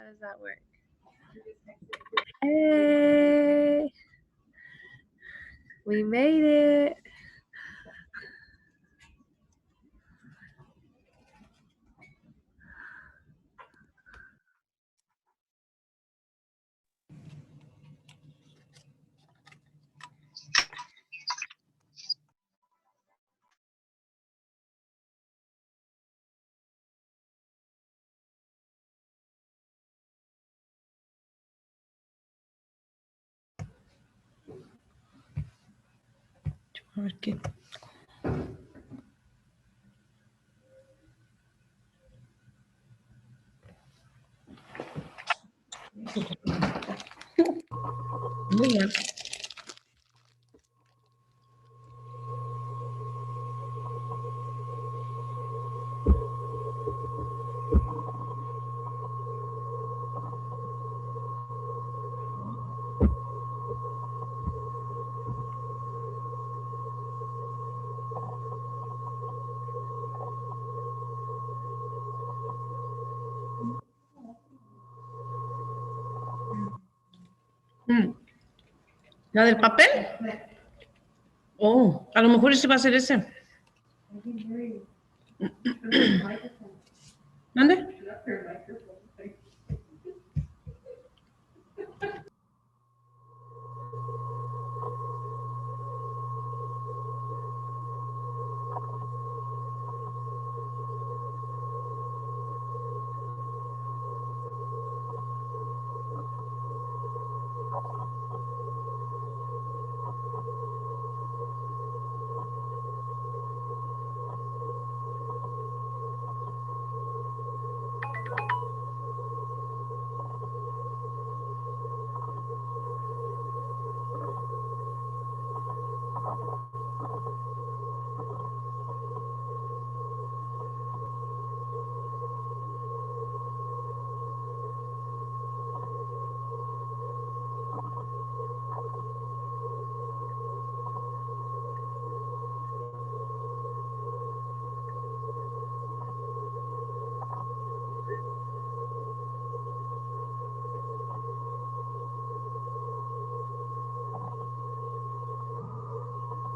does that work? Hey, we made it. Porque Mira. ¿La del papel? Oh, a lo mejor ese va a ser ese. ¿Dónde?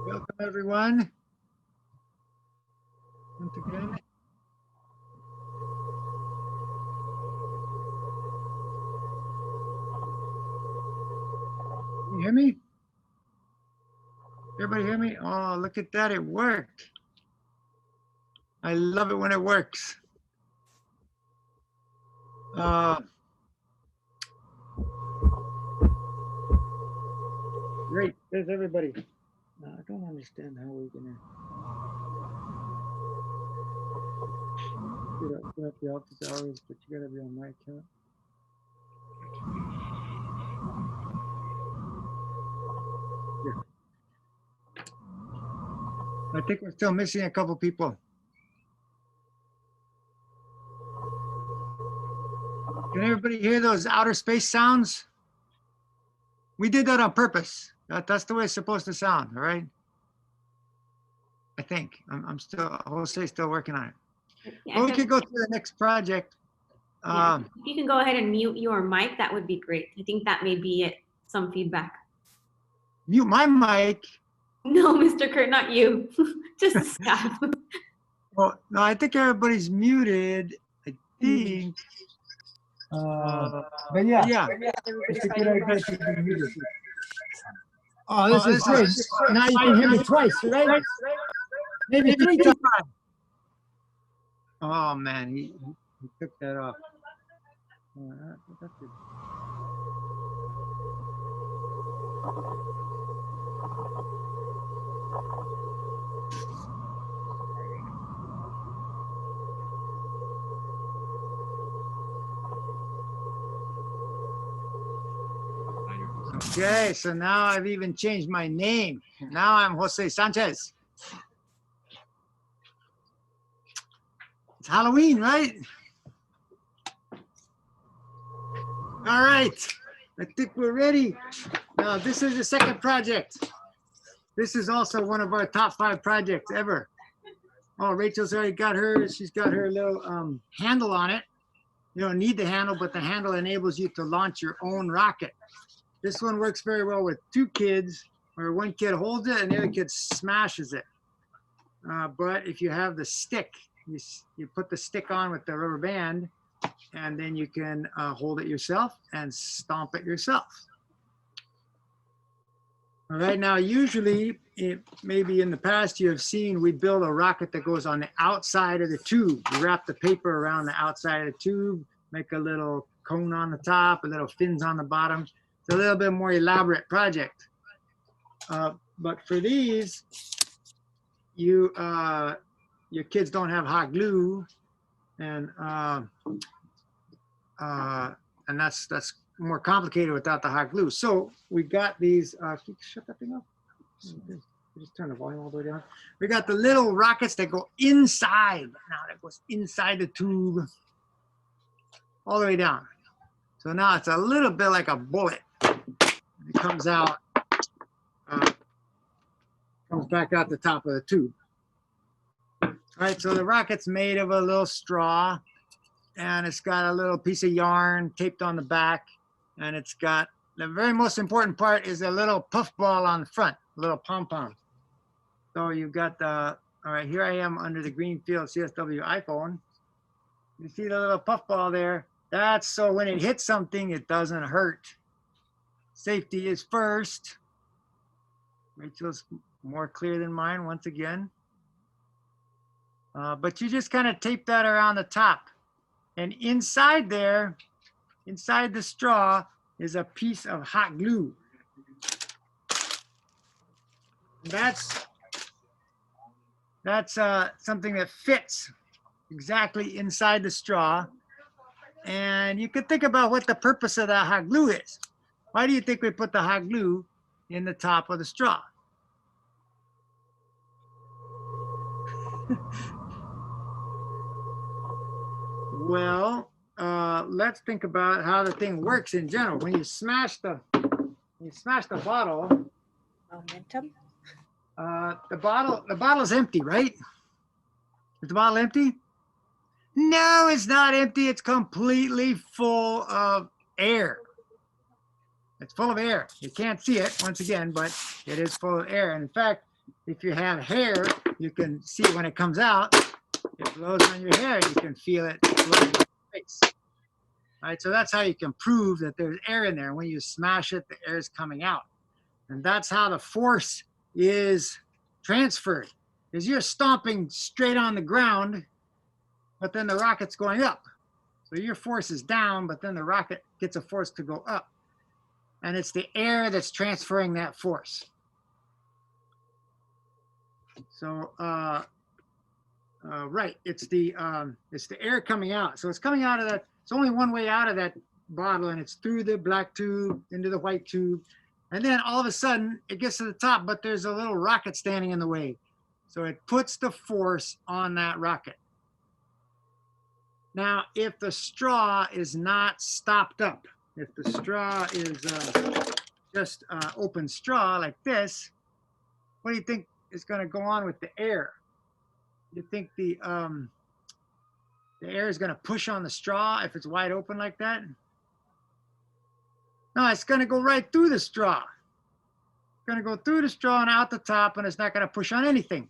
Welcome, everyone. Once again. Can you hear me? Everybody hear me? Oh, look at that. It worked. I love it when it works. Great. There's everybody. I don't understand how we're gonna get up the office hours, but you gotta be on my account. I think we're still missing a couple people. Can everybody hear those outer space sounds? We did that on purpose. That's the way it's supposed to sound, all right? I think. I'm still, Jose's still working on it. Yeah, Well, we could go to the next project. Yeah, if you can go ahead and mute your mic, that would be great. I think that may be it, some feedback. Mute my mic. No, Mr. Kurt, not you. Just the staff. Well, no, I think everybody's muted. I think. But yeah. It's a good idea to be muted. Oh, this is great. Now you can hear me twice, right? Maybe 3 times. Oh man, he took that off. That's good. Okay, so now I've even changed my name. Now I'm Jose Sanchez. It's Halloween, right? All right, I think we're ready. Now, this is the second project. This is also one of our top 5 projects ever. Oh, Rachel's already got hers. She's got her little handle on it. You don't need the handle, but the handle enables you to launch your own rocket. This one works very well with two kids, where one kid holds it and the other kid smashes it. But if you have the stick, you put the stick on with the rubber band, and then you can hold it yourself and stomp it yourself. All right, now usually, maybe in the past you have seen we build a rocket that goes on the outside of the tube. We wrap the paper around the outside of the tube, make a little cone on the top, a little fins on the bottom. It's a little bit more elaborate project. But for these, your kids don't have hot glue, and that's more complicated without the hot glue. So we got these. Can you shut that thing up? Just turn the volume all the way down. We got the little rockets that go inside. Now that goes inside the tube, all the way down. So now it's a little bit like a bullet. It comes out, comes back out the top of the tube. All right, so the rocket's made of a little straw, and it's got a little piece of yarn taped on the back, and it's got, the very most important part is a little puff ball on the front, a little pom-pom. So you've got the, all right, here I am under the Greenfield CSW iPhone. You see the little puff ball there? That's so when it hits something, it doesn't hurt. Safety is first. Rachel's more clear than mine once again. But you just kind of tape that around the top. And inside there, inside the straw, is a piece of hot glue. That's something that fits exactly inside the straw. And you could think about what the purpose of that hot glue is. Why do you think we put the hot glue in the top of the straw? Well, let's think about how the thing works in general. When you smash the bottle, Momentum. the bottle's empty, right? Is the bottle empty? No, it's not empty. It's completely full of air. It's full of air. You can't see it once again, but it is full of air. And in fact, if you have hair, you can see when it comes out. It blows on your hair. You can feel it blowing in your face. All right, so that's how you can prove that there's air in there. When you smash it, the air is coming out. And that's how the force is transferred. Is you're stomping straight on the ground, but then the rocket's going up. So your force is down, but then the rocket gets a force to go up. And it's the air that's transferring that force. So, right, it's the air coming out. So it's coming out of that. It's only one way out of that bottle, and it's through the black tube into the white tube, and then all of a sudden it gets to the top, but there's a little rocket standing in the way. So it puts the force on that rocket. Now, if the straw is not stopped up, if the straw is just open straw like this, what do you think is going to go on with the air? You think the air is going to push on the straw if it's wide open like that? No, it's going to go right through the straw. It's going to go through the straw and out the top, and it's not going to push on anything.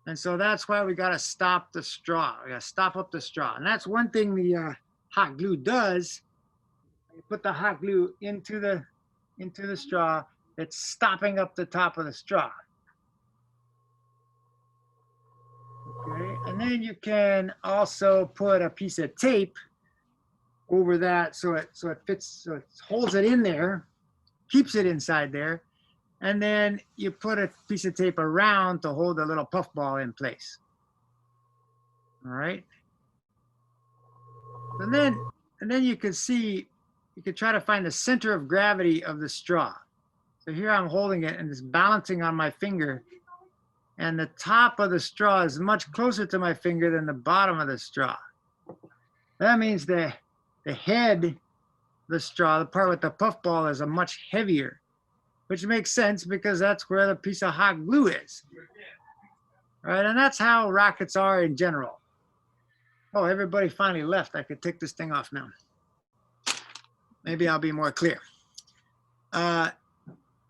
And so that's why we got to stop the straw. We got to stop up the straw. And that's one thing the hot glue does. You put the hot glue into the straw, it's stopping up the top of the straw. Okay, and then you can also put a piece of tape over that so it fits, so it holds it in there, keeps it inside there, and then you put a piece of tape around to hold the little puff ball in place. All right. And then you can see, you can try to find the center of gravity of the straw. So here I'm holding it and it's balancing on my finger, and the top of the straw is much closer to my finger than the bottom of the straw. That means the head of the straw, the part with the puff ball, is a much heavier, which makes sense because that's where the piece of hot glue is. All right, and that's how rockets are in general. Oh, everybody finally left. I could take this thing off now. Maybe I'll be more clear.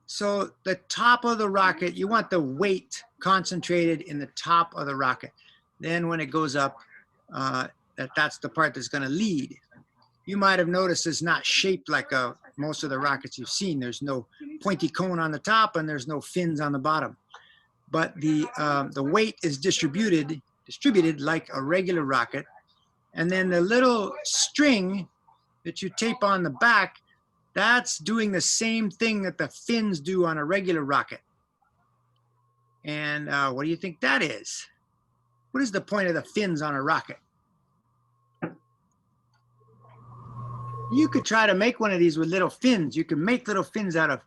So the top of the rocket, you want the weight concentrated in the top of the rocket. Then when it goes up, that's the part that's going to lead. You might have noticed it's not shaped like most of the rockets you've seen. There's no pointy cone on the top and there's no fins on the bottom. But the weight is distributed like a regular rocket. And then the little string that you tape on the back, that's doing the same thing that the fins do on a regular rocket. And what do you think that is? What is the point of the fins on a rocket? You could try to make one of these with little fins. You can make little fins out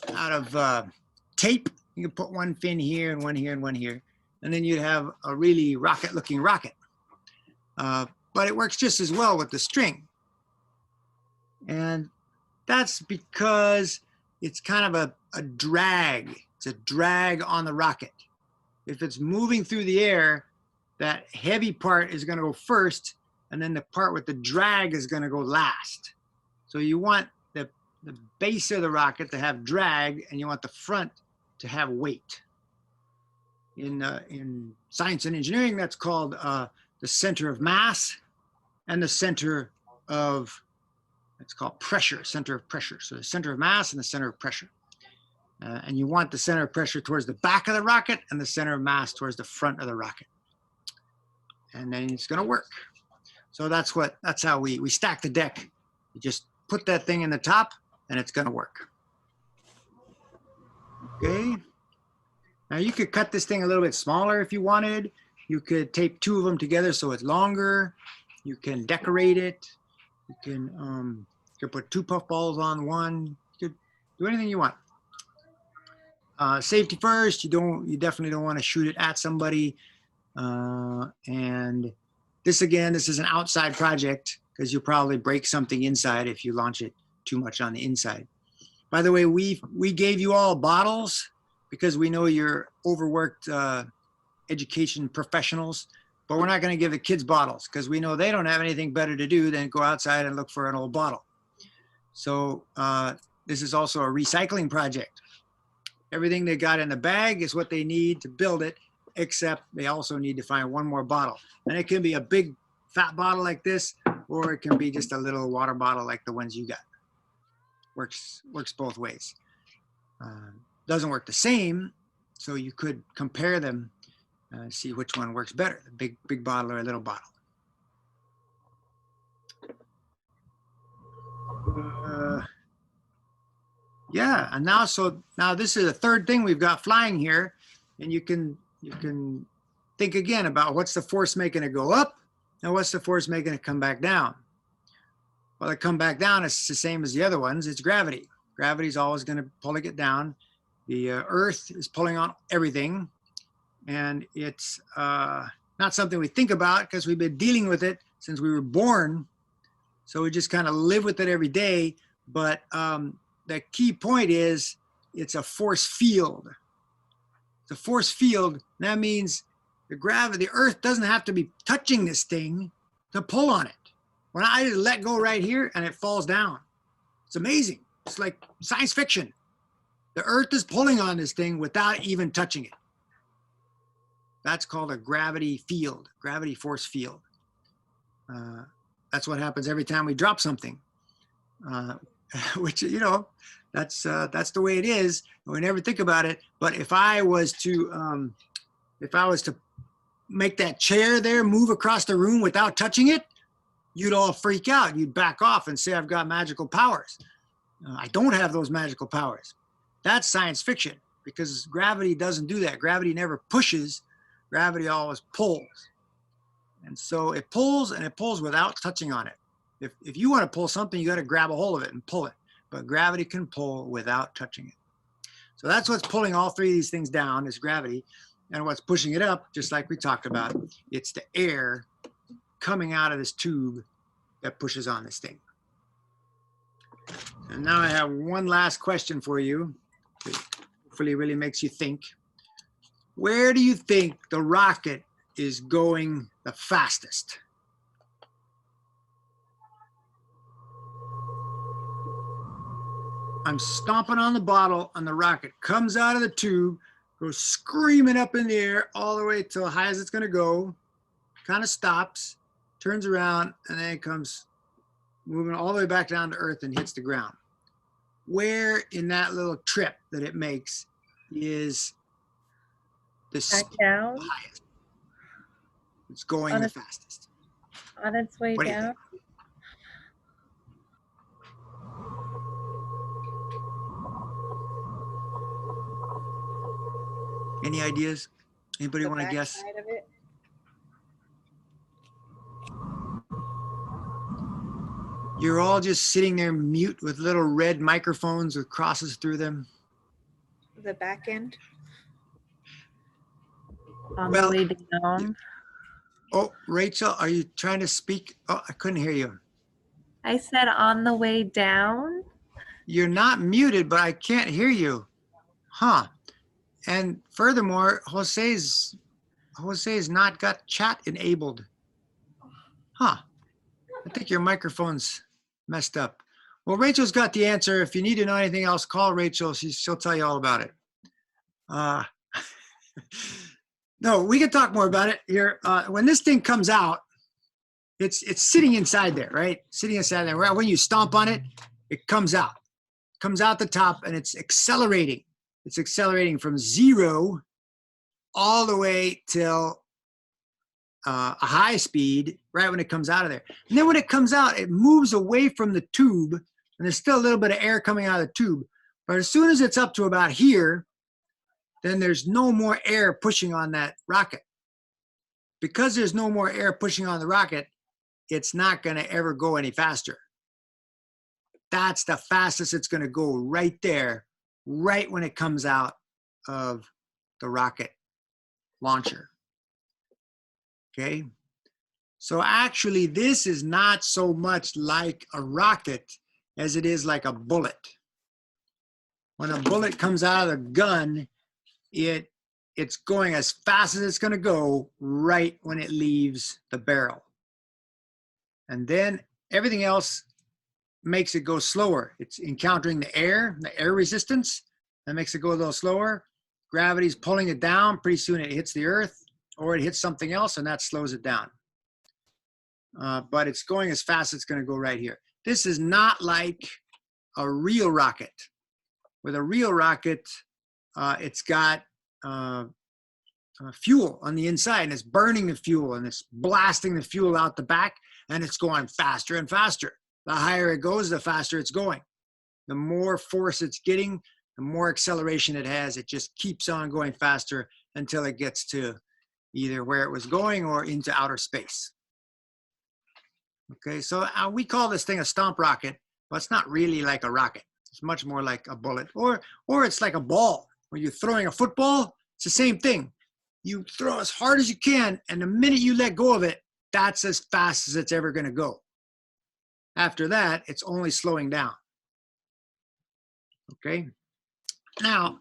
of tape. You can put one fin here and one here and one here. And then you'd have a really rocket-looking rocket. But it works just as well with the string. And that's because it's kind of a drag. It's a drag on the rocket. If it's moving through the air, that heavy part is going to go first, and then the part with the drag is going to go last. So you want the base of the rocket to have drag, and you want the front to have weight. In science and engineering, that's called the center of mass and the center of, it's called pressure, center of pressure. So the center of mass and the center of pressure. And you want the center of pressure towards the back of the rocket and the center of mass towards the front of the rocket. And then it's gonna work. So that's how we stack the deck. You just put that thing in the top and it's gonna work. Okay. Now you could cut this thing a little bit smaller if you wanted. You could tape two of them together so it's longer. You can decorate it. You can put two puffballs on one. You could do anything you want. Safety first. You definitely don't want to shoot it at somebody. And this is an outside project because you'll probably break something inside if you launch it too much on the inside. By the way, we gave you all bottles because we know you're overworked education professionals, but we're not going to give the kids bottles because we know they don't have anything better to do than go outside and look for an old bottle. So this is also a recycling project. Everything they got in the bag is what they need to build it, except they also need to find one more bottle. And it can be a big fat bottle like this, or it can be just a little water bottle like the ones you got. Works both ways. Doesn't work the same, so you could compare them, see which one works better, the big bottle or a little bottle. Yeah, and now this is the third thing we've got flying here, and you can think again about what's the force making it go up and what's the force making it come back down. Well, it come back down is the same as the other ones. It's gravity. Gravity is always going to pulling it down. The Earth is pulling on everything, and it's not something we think about because we've been dealing with it since we were born. So we just kind of live with it every day. But the key point is it's a force field. It's a force field. That means the Earth doesn't have to be touching this thing to pull on it. When I just let go right here and it falls down. It's amazing. It's like science fiction. The Earth is pulling on this thing without even touching it. That's called a gravity field, gravity force field. That's what happens every time we drop something, which, that's the way it is. We never think about it. But if I was to make that chair there move across the room without touching it, you'd all freak out. You'd back off and say, I've got magical powers. I don't have those magical powers. That's science fiction because gravity doesn't do that. Gravity never pushes. Gravity always pulls. And so it pulls, and it pulls without touching on it. If you want to pull something, you got to grab a hold of it and pull it. But gravity can pull without touching it. So that's what's pulling all three of these things down is gravity. And what's pushing it up, just like we talked about, it's the air coming out of this tube that pushes on this thing. And now I have one last question for you. That hopefully really makes you think. Where do you think the rocket is going the fastest? I'm stomping on the bottle, and the rocket comes out of the tube, goes screaming up in the air all the way to high as it's going to go, kind of stops, turns around, and then it comes moving all the way back down to earth and hits the ground. Where in that little trip that it makes is the Back down highest? It's going On the its- fastest. on its way What do you down. think? Any ideas? Anybody The want to back guess? side of it. You're all just sitting there mute with little red microphones with crosses through them. The back end. On Well, the way down. Oh, Rachel, are you trying to speak? Oh, I couldn't hear you. I said on the way down. You're not muted, but I can't hear you. Huh. And furthermore, Jose's not got chat enabled. Huh. I think your microphone's messed up. Well, Rachel's got the answer. If you need to know anything else, call Rachel. She'll tell you all about it. No, we can talk more about it here. When this thing comes out, it's sitting inside there, right? Sitting inside there. When you stomp on it, it comes out. Comes out the top, and it's accelerating. It's accelerating from 0 all the way till a high speed right when it comes out of there. And then when it comes out, it moves away from the tube, and there's still a little bit of air coming out of the tube. But as soon as it's up to about here, then there's no more air pushing on that rocket. Because there's no more air pushing on the rocket, it's not going to ever go any faster. That's the fastest it's going to go right there, right when it comes out of the rocket launcher. Okay? So actually, this is not so much like a rocket as it is like a bullet. When a bullet comes out of the gun, it's going as fast as it's going to go right when it leaves the barrel. And then everything else makes it go slower. It's encountering the air resistance. That makes it go a little slower. Gravity's pulling it down. Pretty soon it hits the earth, or it hits something else, and that slows it down. But it's going as fast as it's going to go right here. This is not like a real rocket. With a real rocket, it's got fuel on the inside, and it's burning the fuel, and it's blasting the fuel out the back, and it's going faster and faster. The higher it goes, the faster it's going. The more force it's getting, the more acceleration it has. It just keeps on going faster until it gets to either where it was going or into outer space. Okay, so we call this thing a stomp rocket, but it's not really like a rocket. It's much more like a bullet, or it's like a ball. When you're throwing a football, it's the same thing. You throw as hard as you can, and the minute you let go of it, that's as fast as it's ever going to go. After that, it's only slowing down. Okay. Now,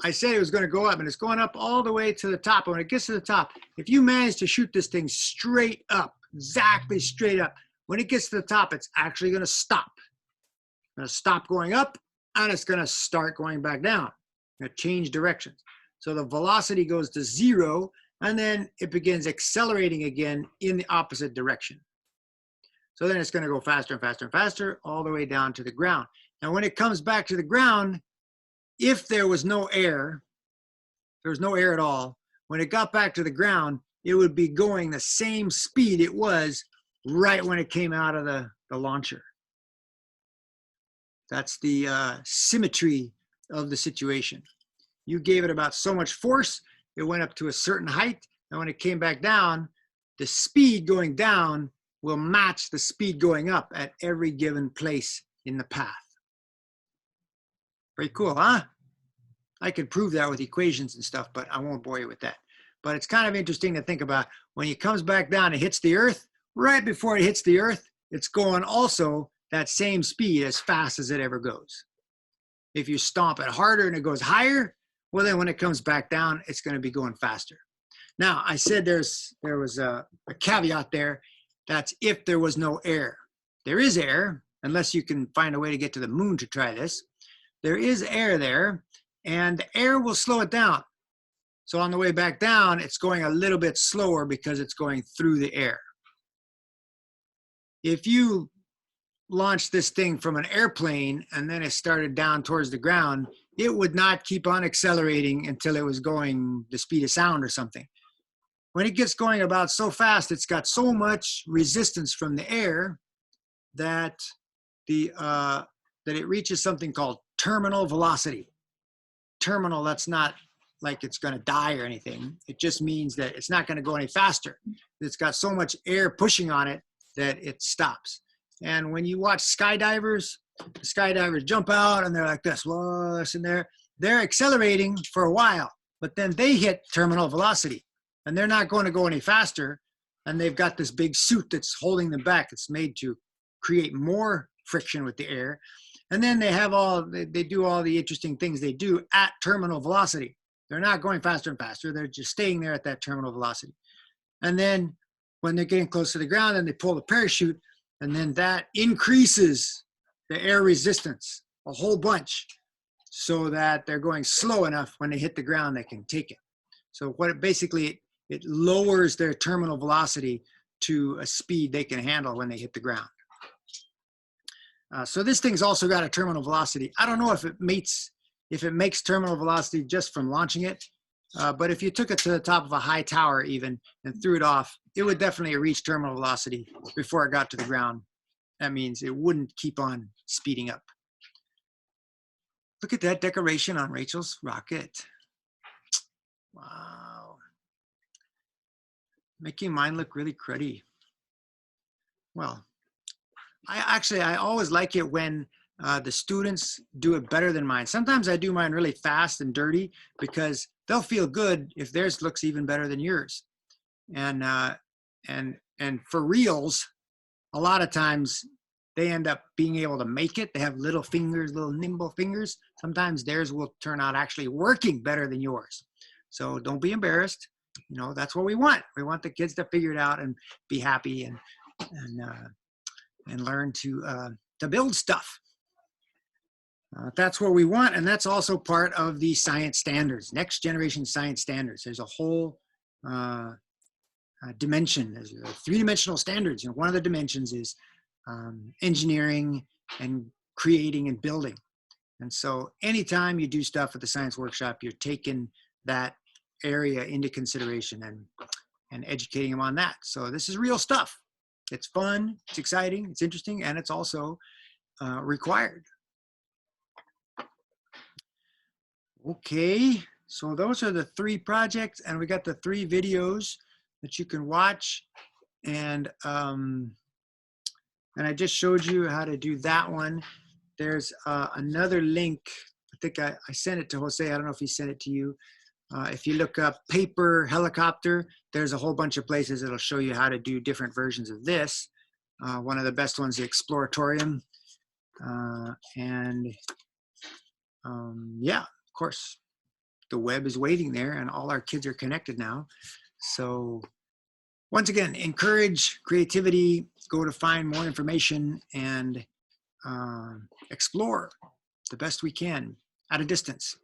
I said it was going to go up, and it's going up all the way to the top. And when it gets to the top, if you manage to shoot this thing straight up, exactly straight up, when it gets to the top, it's actually going to stop. It's going to stop going up, and it's going to start going back down. It's going to change directions. So the velocity goes to 0, and then it begins accelerating again in the opposite direction. So then it's going to go faster and faster and faster all the way down to the ground. Now, when it comes back to the ground, if there was no air at all, when it got back to the ground, it would be going the same speed it was right when it came out of the launcher. That's the symmetry of the situation. You gave it about so much force, it went up to a certain height, and when it came back down, the speed going down will match the speed going up at every given place in the path. Very cool, huh? I could prove that with equations and stuff, but I won't bore you with that. But it's kind of interesting to think about. When it comes back down, it hits the earth. Right before it hits the earth, it's going also that same speed as fast as it ever goes. If you stomp it harder and it goes higher, well, then when it comes back down, it's going to be going faster. Now, I said there was a caveat there. That's if there was no air. There is air, unless you can find a way to get to the moon to try this. there is air there, and the air will slow it down. So on the way back down, it's going a little bit slower because it's going through the air. If you launched this thing from an airplane and then it started down towards the ground, it would not keep on accelerating until it was going the speed of sound or something. When it gets going about so fast, it's got so much resistance from the air that that it reaches something called terminal velocity. Terminal, that's not like it's going to die or anything. It just means that it's not going to go any faster. It's got so much air pushing on it that it stops. And when you watch skydivers, the skydivers jump out and they're like this, whoa, this and there. They're accelerating for a while, but then they hit terminal velocity and they're not going to go any faster. And they've got this big suit that's holding them back. It's made to create more friction with the air. And then they do all the interesting things they do at terminal velocity. They're not going faster and faster. They're just staying there at that terminal velocity. And then when they're getting close to the ground, then they pull the parachute, and then that increases the air resistance a whole bunch so that they're going slow enough when they hit the ground, they can take it. So what it lowers their terminal velocity to a speed they can handle when they hit the ground. So this thing's also got a terminal velocity. I don't know if it makes terminal velocity just from launching it, but if you took it to the top of a high tower even and threw it off, it would definitely reach terminal velocity before it got to the ground. That means it wouldn't keep on speeding up. Look at that decoration on Rachel's rocket. Wow. Making mine look really cruddy. Well, I always like it when the students do it better than mine. Sometimes I do mine really fast and dirty because they'll feel good if theirs looks even better than yours. And for reals, a lot of times they end up being able to make it. They have little fingers, little nimble fingers. Sometimes theirs will turn out actually working better than yours. So don't be embarrassed. You know, that's what we want. We want the kids to figure it out and be happy and learn to build stuff. That's what we want, and that's also part of the science standards, next generation science standards. There's a whole dimension. There's three-dimensional standards. You know, one of the dimensions is engineering and creating and building. And so anytime you do stuff at the science workshop, you're taking that area into consideration and educating them on that. So this is real stuff. It's fun, it's exciting, it's interesting, and it's also required. Okay, so those are the 3 projects, and we got the 3 videos that you can watch. And I just showed you how to do that one. There's another link. I think I sent it to Jose. I don't know if he sent it to you. If you look up paper helicopter, there's a whole bunch of places that'll show you how to do different versions of this. One of the best ones, the Exploratorium. Yeah, of course, the web is waiting there and all our kids are connected now. So once again, encourage creativity, go to find more information and explore the best we can at a distance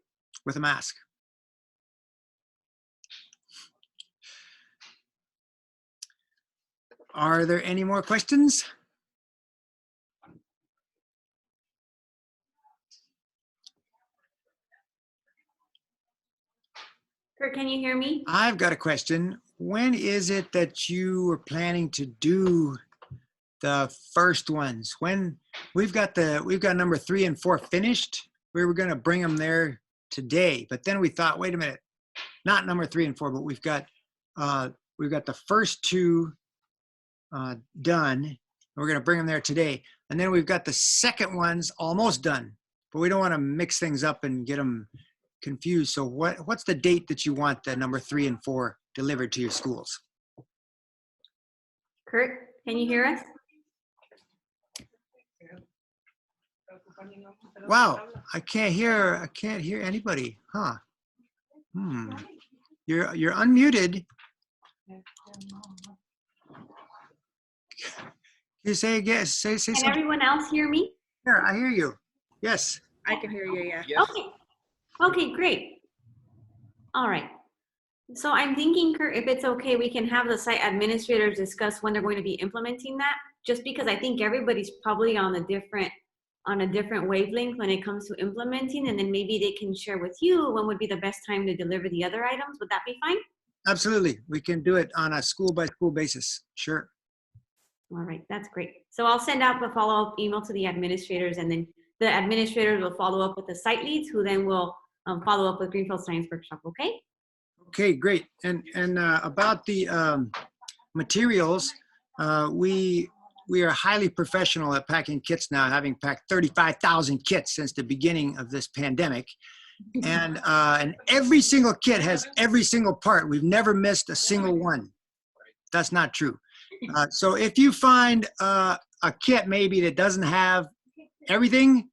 with a mask. Are there any more questions? Kurt, can you hear me? I've got a question. When is it that you are planning to do the first ones? When we've got number 3 and 4 finished, we were going to bring them there today, but then we thought, wait a minute, not number 3 and 4, but we've got the first 2 done. We're going to bring them there today, and then we've got the second ones almost done, but we don't want to mix things up and get them confused. So what's the date that you want the number 3 and 4 delivered to your schools? Kurt, can you hear us? Wow, I can't hear anybody, huh? You're unmuted. You say yes, say Can something. everyone else hear me? Here, I hear you. Yes. I can hear you, yeah. Yes. Okay. Okay, great. All right. So I'm thinking, Kurt, if it's okay, we can have the site administrators discuss when they're going to be implementing that, just because I think everybody's probably on a different wavelength when it comes to implementing, and then maybe they can share with you when would be the best time to deliver the other items. Would that be fine? Absolutely. We can do it on a school by school basis. Sure. All right, that's great. So I'll send out the follow-up email to the administrators, and then the administrators will follow up with the site leads, who then will follow up with Greenfield Science Workshop, okay? Okay, great. And about the materials, we are highly professional at packing kits now, having packed 35,000 kits since the beginning of this pandemic. And every single kit has every single part. We've never missed a single one. That's not true. So if you find a kit maybe that doesn't have everything,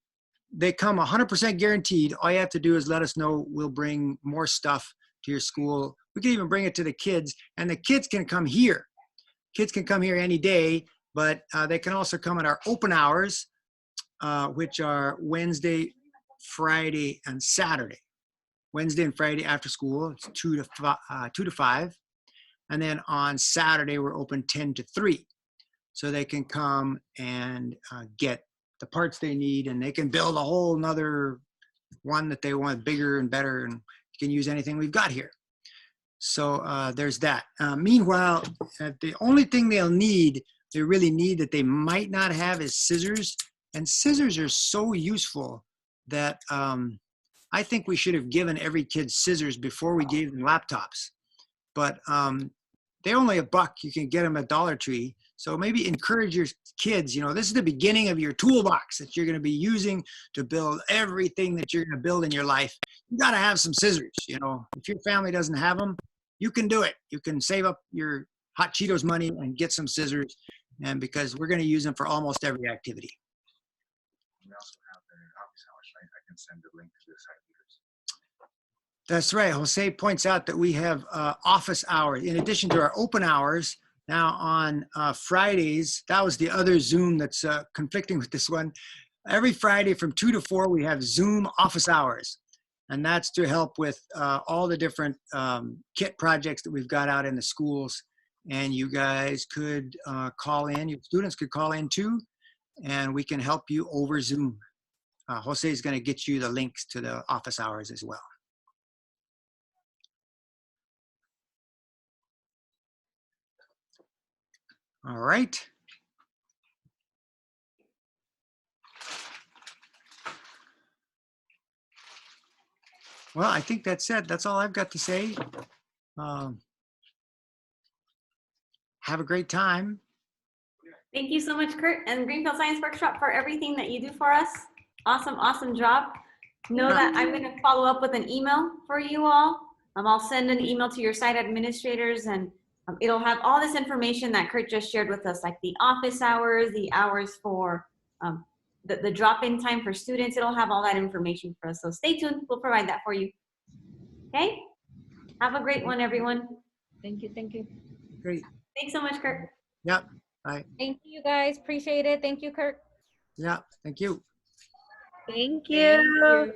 they come 100% guaranteed. All you have to do is let us know. We'll bring more stuff to your school. We can even bring it to the kids, and the kids can come here. Kids can come here any day, but they can also come at our open hours, which are Wednesday, Friday, and Saturday. Wednesday and Friday after school, it's 2 to 5. And then on Saturday, we're open 10 to 3. So they can come and get the parts they need, and they can build a whole nother one that they want, bigger and better, and you can use anything we've got here. So there's that. Meanwhile, the only thing they really need that they might not have is scissors. And scissors are so useful that I think we should have given every kid scissors before we gave them laptops. But they're only $1. You can get them at Dollar Tree. So maybe encourage your kids, this is the beginning of your toolbox that you're going to be using to build everything that you're going to build in your life. You got to have some scissors. If your family doesn't have them, you can do it. You can save up your Hot Cheetos money and get some scissors, and because we're going to use them for almost every activity. We also have the office hours, right? I can send the link to the site leaders. That's right. Jose points out that we have office hours in addition to our open hours. Now on Fridays, that was the other Zoom that's conflicting with this one. Every Friday from 2 to 4, we have Zoom office hours. And that's to help with all the different kit projects that we've got out in the schools. And you guys could call in, your students could call in too, and we can help you over Zoom. Jose is going to get you the links to the office hours as well. All right. Well, I think that's it. That's all I've got to say. Have a great time. Thank you so much, Kurt, and Greenfield Science Workshop for everything that you do for us. Awesome, awesome job. Know that I'm going to follow up with an email for you all. I'll send an email to your site administrators, and it'll have all this information that Kurt just shared with us, like the office hours, the hours for the drop-in time for students. It'll have all that information for us. So stay tuned. We'll provide that for you. Okay? Have a great one, everyone. Thank you, thank you. Great. Thanks so much, Kurt. Yep. Bye. Thank you guys. Appreciate it. Thank you, Kurt. Yeah. Thank you. Thank you.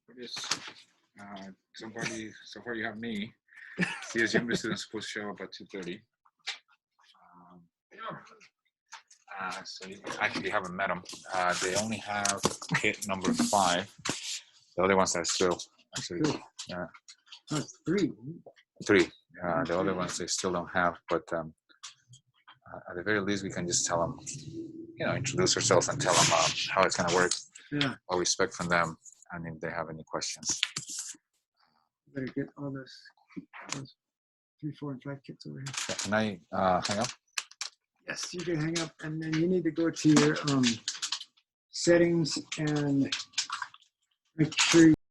For this, so far you have me. CS younger students supposed to show up at 2:30. So you actually haven't met them. They only have kit number 5. The other ones are still actually, yeah. That's 3. 3. The other ones they still don't have, but at the very least we can just tell them, introduce ourselves and tell them how it's gonna work. Yeah. What we expect from them, and if they have any questions. Better get all those 3, 4, and 5 kits over here. Can I hang up? Yes, you can hang up, and then you need to go to your settings and make sure